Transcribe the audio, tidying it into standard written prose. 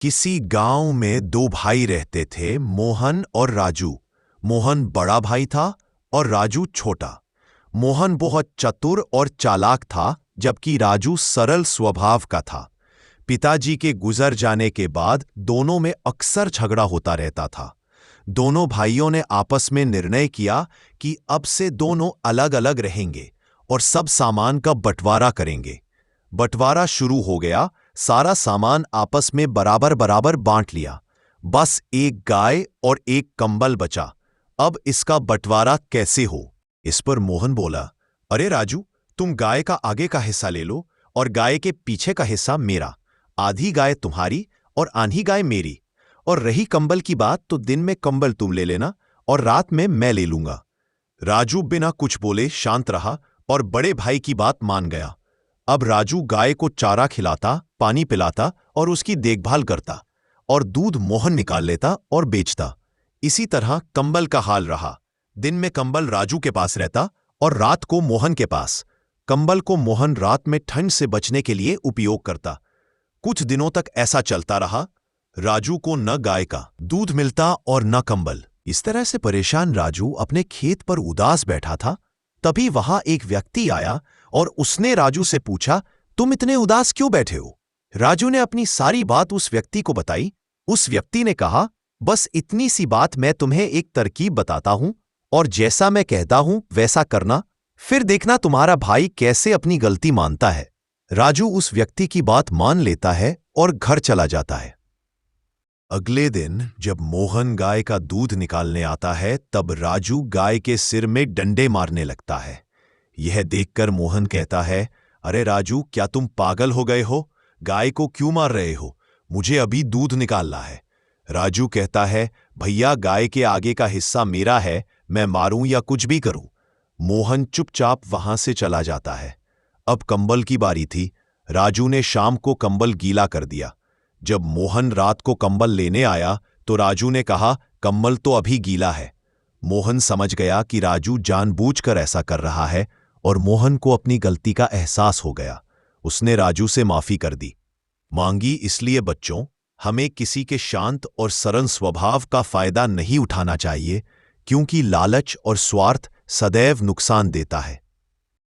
किसी गांव में दो भाई रहते थे, मोहन और राजू। मोहन बड़ा भाई था और राजू छोटा। मोहन बहुत चतुर और चालाक था, जबकि राजू सरल स्वभाव का था। पिताजी के गुजर जाने के बाद दोनों में अक्सर झगड़ा होता रहता था। दोनों भाइयों ने आपस में निर्णय किया कि अब से दोनों अलग अलग रहेंगे और सब सामान का बंटवारा करेंगे। बंटवारा शुरू हो गया। सारा सामान आपस में बराबर बराबर बांट लिया। बस एक गाय और एक कंबल बचा। अब इसका बंटवारा कैसे हो? इस पर मोहन बोला, अरे राजू, तुम गाय का आगे का हिस्सा ले लो और गाय के पीछे का हिस्सा मेरा। आधी गाय तुम्हारी और आधी गाय मेरी। और रही कंबल की बात, तो दिन में कंबल तुम ले लेना और रात में मैं ले लूंगा। राजू बिना कुछ बोले शांत रहा और बड़े भाई की बात मान गया। अब राजू गाय को चारा खिलाता, पानी पिलाता और उसकी देखभाल करता, और दूध मोहन निकाल लेता और बेचता। इसी तरह कंबल का हाल रहा। दिन में कंबल राजू के पास रहता और रात को मोहन के पास। कंबल को मोहन रात में ठंड से बचने के लिए उपयोग करता। कुछ दिनों तक ऐसा चलता रहा। राजू को न गाय का दूध मिलता और न कंबल। इस तरह से परेशान राजू अपने खेत पर उदास बैठा था। तभी वहां एक व्यक्ति आया और उसने राजू से पूछा, तुम इतने उदास क्यों बैठे हो? राजू ने अपनी सारी बात उस व्यक्ति को बताई। उस व्यक्ति ने कहा, बस इतनी सी बात, मैं तुम्हें एक तरकीब बताता हूं और जैसा मैं कहता हूं वैसा करना, फिर देखना तुम्हारा भाई कैसे अपनी गलती मानता है। राजू उस व्यक्ति की बात मान लेता है और घर चला जाता है। अगले दिन जब मोहन गाय का दूध निकालने आता है, तब राजू गाय के सिर में डंडे मारने लगता है। यह देखकर मोहन कहता है, अरे राजू, क्या तुम पागल हो गए हो? गाय को क्यों मार रहे हो? मुझे अभी दूध निकालना है। राजू कहता है, भैया, गाय के आगे का हिस्सा मेरा है, मैं मारूं या कुछ भी करूं। मोहन चुपचाप वहां से चला जाता है। अब कंबल की बारी थी। राजू ने शाम को कंबल गीला कर दिया। जब मोहन रात को कंबल लेने आया तो राजू ने कहा, कंबल तो अभी गीला है। मोहन समझ गया कि राजू जानबूझकर ऐसा कर रहा है और मोहन को अपनी गलती का एहसास हो गया। उसने राजू से माफी कर दी मांगी। इसलिए बच्चों, हमें किसी के शांत और सरल स्वभाव का फायदा नहीं उठाना चाहिए, क्योंकि लालच और स्वार्थ सदैव नुकसान देता है।